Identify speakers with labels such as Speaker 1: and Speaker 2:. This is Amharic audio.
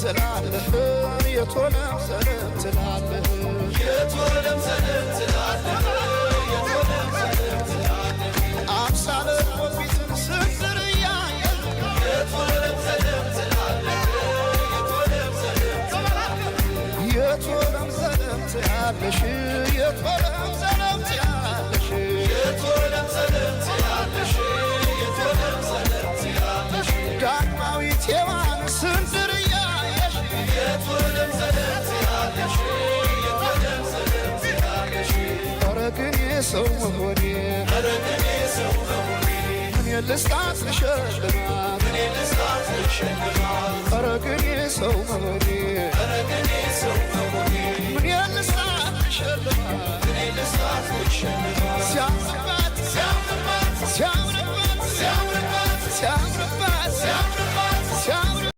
Speaker 1: ትላለህ የቶለም ዘለም ትላለህ የቶለም ዘለም ትላለህ የቶለም ዘለም ትላለህ አምሳለ ወፊትን ስንዝር እያየህ የቶለም ዘለም ትላለህ የቶለም ዘለም ትላለህ የቶለም ዘለም ትያለሽ የቶለም ዘለም ትያለሽ የቶለም ዘለም ትያለሽ የቶለም ዘለም ትያለሽ ዳግማዊት ሔዋን ስንዝር እያየሽ የቶለም ዘለም ትያለሽ የቶለም ዘለም ትያለሽ ኧረ ግን የሰው መሆኔ ኧረ ግን የሰው መሆኔ ምን ልስጣት ልሸልማት ምን ልስጣት ልሸልማት ኧረ ግን የሰው መሆኔ